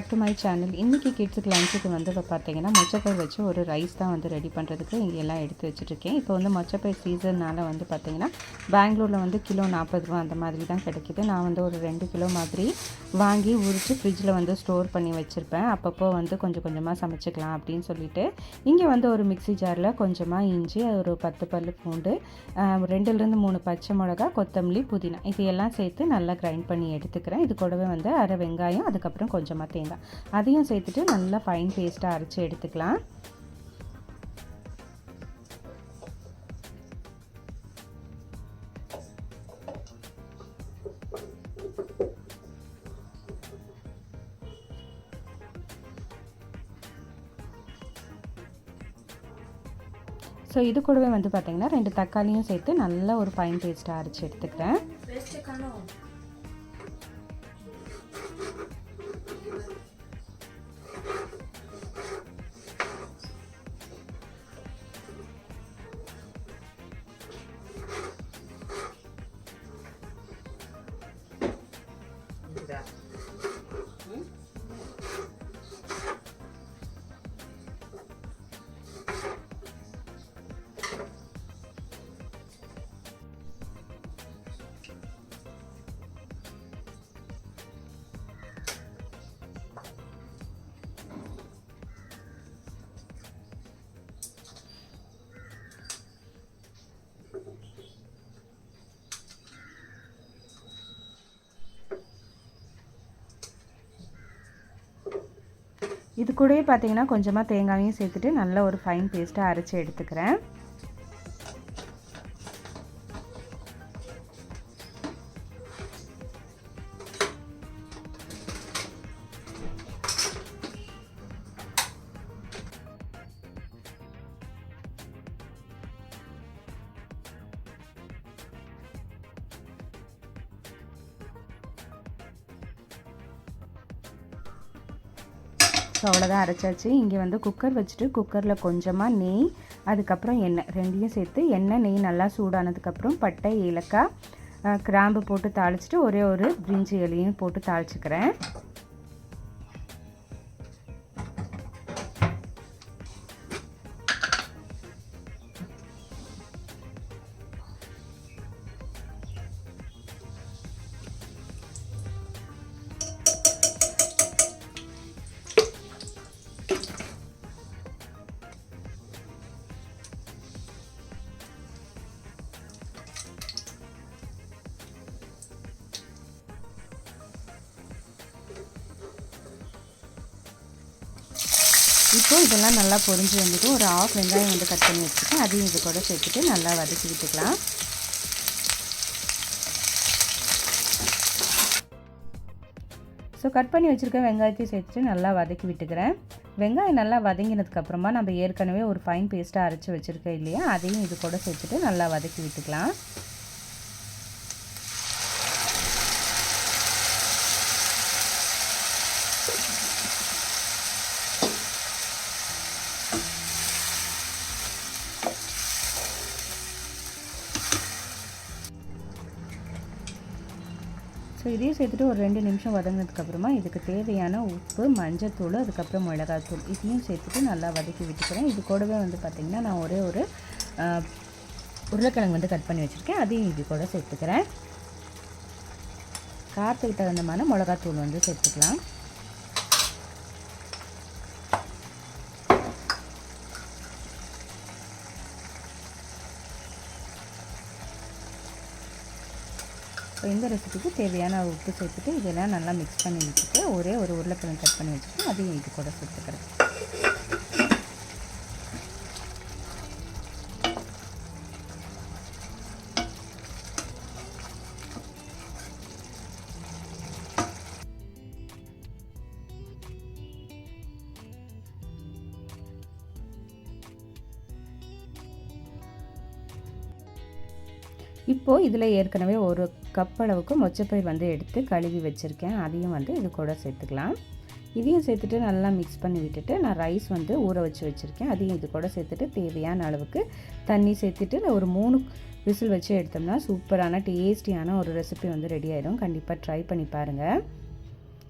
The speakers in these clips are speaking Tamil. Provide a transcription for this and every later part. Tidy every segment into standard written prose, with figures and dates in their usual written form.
Back to my channel. இன்றைக்கி கிட்ஸுக்கு லஞ்சுக்கு வந்து பார்த்தீங்கன்னா மொச்சப்பயிர் வச்சு ஒரு ரைஸ் தான் வந்து ரெடி பண்ணுறதுக்கு இங்கே எல்லாம் எடுத்து வச்சுட்ருக்கேன். இப்போ வந்து மொச்சப்பயிர் சீசன்னால் வந்து பார்த்திங்கன்னா பெங்களூரில் வந்து கிலோ 40 ரூபா அந்த மாதிரி தான் கிடைக்கிது. நான் வந்து ஒரு 2 கிலோ மாதிரி வாங்கி உரித்து ஃப்ரிட்ஜில் வந்து ஸ்டோர் பண்ணி வச்சுருப்பேன். அப்பப்போ வந்து கொஞ்சம் கொஞ்சமாக சமைச்சிக்கலாம் அப்படின்னு சொல்லிட்டு இங்கே வந்து ஒரு மிக்ஸி ஜாரில் கொஞ்சமாக இஞ்சி, ஒரு 10 பல் பூண்டு, 2லேருந்து 3 பச்சை மிளகா, கொத்தமல்லி, புதினா இது எல்லாம் சேர்த்து நல்லா கிரைண்ட் பண்ணி எடுத்துக்கிறேன். இது கூடவே வந்து அரை வெங்காயம், அதுக்கப்புறம் கொஞ்சமாக தேங்காய் அதையும் சேர்த்துட்டு நல்லா ஃபைன் பேஸ்ட்டாக அரைச்சி எடுத்துக்கலாம். ஸோ இது கூடவே வந்து பார்த்திங்கன்னா 2 தக்காளியும் சேர்த்து நல்லா ஒரு ஃபைன் பேஸ்ட்டாக அரைச்சி எடுத்துக்கிறேன். இது கூடவே பார்த்தீங்கன்னா கொஞ்சமாக தேங்காயும் சேர்த்துட்டு நல்ல ஒரு ஃபைன் பேஸ்ட்டாக அரைச்சி எடுத்துக்கிறேன். ஸோ அவ்வளோதான் அரைச்சாச்சு. இங்கே வந்து குக்கர் வச்சுட்டு குக்கரில் கொஞ்சமாக நெய், அதுக்கப்புறம் எண்ணெய் ரெண்டையும் சேர்த்து எண்ணெய் நெய் நல்லா சூடானதுக்கப்புறம் பட்டை, ஏலக்காய், கிராம்பு போட்டு தாளிச்சிட்டு ஒரே ஒரு பிரிஞ்சி இலையும் போட்டு தாளிச்சுக்கிறேன். இப்போ இதெல்லாம் நல்லா பொரிஞ்சு வந்துட்டு ஒரு 1/2 வெங்காயம் வந்து கட் பண்ணி வச்சுருக்கேன். அதையும் இது கூட சேர்த்துட்டு நல்லா வதக்கி விட்டுக்கலாம். ஸோ கட் பண்ணி வச்சுருக்க வெங்காயத்தையும் சேர்த்துட்டு நல்லா வதக்கி விட்டுக்கிறேன். வெங்காயம் நல்லா வதங்கினதுக்கப்புறமா நம்ம ஏற்கனவே ஒரு ஃபைன் பேஸ்ட்டாக அரைச்சி வச்சுருக்கேன் இல்லையா, அதையும் இது கூட சேர்த்துட்டு நல்லா வதக்கி விட்டுக்கலாம். ஸோ இதையும் சேர்த்துட்டு ஒரு 2 நிமிஷம் வதங்கினதுக்கப்புறமா இதுக்கு தேவையான உப்பு, மஞ்சத்தூள், அதுக்கப்புறம் மிளகாத்தூள் இதையும் சேர்த்துட்டு நல்லா வதக்கி விட்டுக்கிறேன். இது கூடவே வந்து பார்த்திங்கன்னா நான் ஒரே ஒரு உருளைக்கிழங்கு வந்து கட் பண்ணி வச்சுருக்கேன். அதையும் இது கூட சேர்த்துக்கிறேன். காரத்துக்கு தகுந்தமான மிளகாத்தூள் வந்து சேர்த்துக்கலாம். இந்த ரெசிபிக்கு தேவையான உப்பு சேர்த்துட்டு இதெல்லாம் நல்லா மிக்ஸ் பண்ணி வச்சுட்டு ஒரே ஒரு உருளைக்கிழங்கு கட் பண்ணி வச்சுட்டு அதையும் இது கூட சேர்த்துக்கிறேன். இப்போது இதில் ஏற்கனவே ஒரு கப் அளவுக்கு மொச்சப்பயிர் வந்து எடுத்து கழுவி வச்சுருக்கேன். அதையும் வந்து இது கூட சேர்த்துக்கலாம். இதையும் சேர்த்துட்டு நல்லா மிக்ஸ் பண்ணி விட்டுட்டு நான் ரைஸ் வந்து ஊற வச்சு வச்சுருக்கேன். அதையும் இது கூட சேர்த்துட்டு தேவையான அளவுக்கு தண்ணி சேர்த்துட்டு ஒரு 3 விசில் வச்சு எடுத்தோம்னா சூப்பரான டேஸ்டியான ஒரு ரெசிபி வந்து ரெடி ஆகிடும். கண்டிப்பாக ட்ரை பண்ணி பாருங்கள்.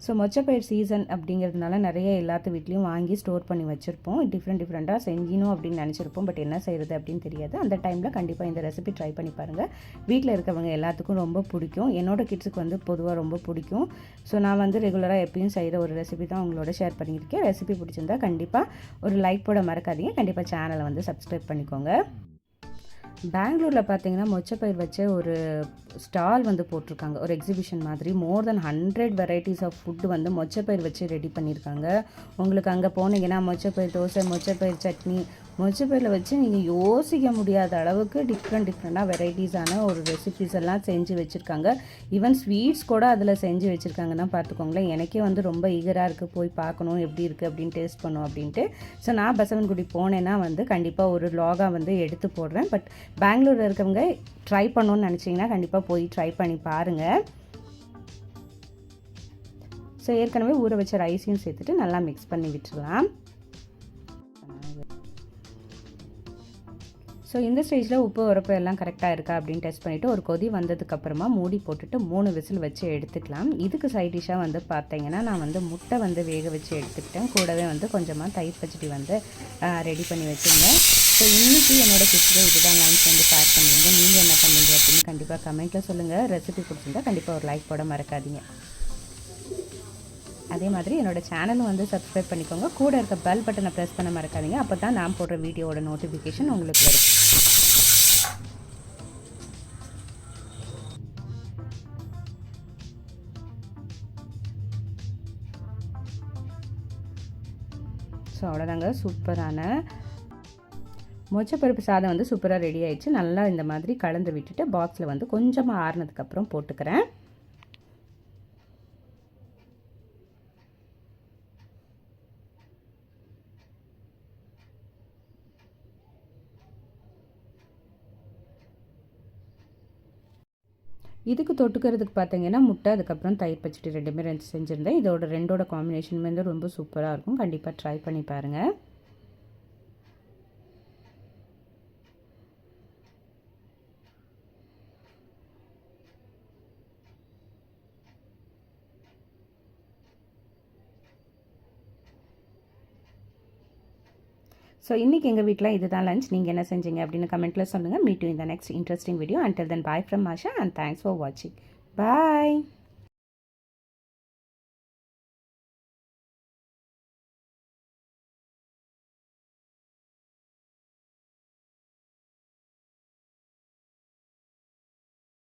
ஸோ மொச்சப்பயிர் சீசன் அப்படிங்கிறதுனால நிறைய எல்லாத்து வீட்லேயும் வாங்கி ஸ்டோர் பண்ணி வச்சுருப்போம். டிஃப்ரெண்ட்டாக செஞ்சணும் அப்படின்னு நினச்சிருப்போம். பட் என்ன செய்கிறது அப்படின்னு தெரியாது. அந்த டைமில் கண்டிப்பாக இந்த ரெசிபி ட்ரை பண்ணி பாருங்கள். வீட்டில் இருக்கவங்க எல்லாத்துக்கும் ரொம்ப பிடிக்கும். என்னோடய கிட்ஸுக்கு வந்து பொதுவாக ரொம்ப பிடிக்கும். ஸோ நான் வந்து ரெகுலராக எப்பயும் செய்கிற ஒரு ரெசிபி தான் உங்களோட ஷேர் பண்ணியிருக்கேன். ரெசிபி பிடிச்சிருந்தா கண்டிப்பாக ஒரு லைக் போட மறக்காதீங்க. கண்டிப்பாக சேனலை வந்து சப்ஸ்கிரைப் பண்ணிக்கோங்க. பெங்களூரில் பார்த்தீங்கன்னா மொச்சப்பயிர் வச்ச ஒரு ஸ்டால் வந்து போட்டிருக்காங்க. ஒரு எக்ஸிபிஷன் மாதிரி மோர் தென் 100 வெரைட்டிஸ் ஆஃப் ஃபுட்டு வந்து மொச்சப்பயிர் வச்சு ரெடி பண்ணியிருக்காங்க. உங்களுக்கு அங்கே போனீங்கன்னா மொச்சப்பயிர் தோசை, மொச்சப்பயிர் சட்னி, மொச்சப்பயிரில் வச்சு நீங்கள் யோசிக்க முடியாத அளவுக்கு டிஃப்ரெண்ட்டாக வெரைட்டிஸான ஒரு ரெசிபிஸ் எல்லாம் செஞ்சு வச்சுருக்காங்க. ஈவன் ஸ்வீட்ஸ் கூட அதில் செஞ்சு வச்சுருக்காங்கன்னா பார்த்துக்கோங்களேன். எனக்கே வந்து ரொம்ப ஈகராக இருக்குது, போய் பார்க்கணும் எப்படி இருக்குது அப்படின்னு டேஸ்ட் பண்ணும் அப்படின்ட்டு. ஸோ நான் பசவன்குடி போனேன்னா வந்து கண்டிப்பாக ஒரு வ்ளாகாக வந்து எடுத்து போடுறேன். பட் பெங்களூரில் இருக்கவங்க ட்ரை பண்ணணும்னு நினச்சிங்கன்னா கண்டிப்பாக போய் ட்ரை பண்ணி பாருங்கள். ஸோ ஏற்கனவே ஊற வச்ச ரைஸையும் சேர்த்துட்டு நல்லா மிக்ஸ் பண்ணி விட்டுடலாம். ஸோ இந்த ஸ்டேஜில் உப்பு உரப்பு எல்லாம் கரெக்டாக இருக்கா அப்படின்னு டெஸ்ட் பண்ணிவிட்டு ஒரு கொதி வந்ததுக்கப்புறமா மூடி போட்டுட்டு 3 விசில் வச்சு எடுத்துக்கலாம். இதுக்கு சைட் டிஷ்ஷாக வந்து பார்த்தீங்கன்னா நான் வந்து முட்டை வந்து வேக வச்சு எடுத்துக்கிட்டேன். கூடவே வந்து கொஞ்சமாக தயிர் பச்சடி வந்து ரெடி பண்ணி வச்சுருந்தேன். ஸோ இன்றைக்கி என்னோடய கிட்ஸுக்கு இதுதான் லன்ச் வந்து பேக் பண்ணியிருந்தேன். நீங்கள் என்ன பண்ணீங்க அப்படின்னு கண்டிப்பாக கமெண்ட்டில் சொல்லுங்கள். ரெசிபி பிடிச்சிருந்தா கண்டிப்பாக ஒரு லைக் போட மறக்காதீங்க. அதே மாதிரி என்னோடய சேனலும் வந்து சப்ஸ்கிரைப் பண்ணிக்கோங்க. கூட இருக்க பெல் பட்டனை ப்ரெஸ் பண்ண மறக்காதீங்க. அப்போ தான் நான் போடுற வீடியோவோட நோட்டிஃபிகேஷன் உங்களுக்கு வரும். ஸோ அவ்வளோதாங்க, சூப்பரான மொச்சப்பருப்பு சாதம் வந்து சூப்பராக ரெடி ஆயிடுச்சு. நல்லா இந்த மாதிரி கலந்து விட்டுட்டு பாக்ஸில் வந்து கொஞ்சமாக ஆறுனதுக்கப்புறம் போட்டுக்கிறேன். இதுக்கு தொட்டுக்கிறதுக்கு பார்த்தீங்கன்னா முட்டை, அதுக்கப்புறம் தயிர் பச்சடி ரெண்டுமே செஞ்சுருந்தேன். இதோட ரெண்டோட காம்பினேஷனுமே வந்து ரொம்ப சூப்பராக இருக்கும். கண்டிப்பாக ட்ரை பண்ணி பாருங்கள். ஸோ இன்றைக்கி எங்கள் வீட்டில் இதுதான் லஞ்ச். நீங்கள் என்ன செஞ்சீங்க அப்படின்னு கமெண்ட்டில் சொல்லுங்கள். Meet you in the next interesting video. Until then, bye from Masha and thanks for watching. Bye.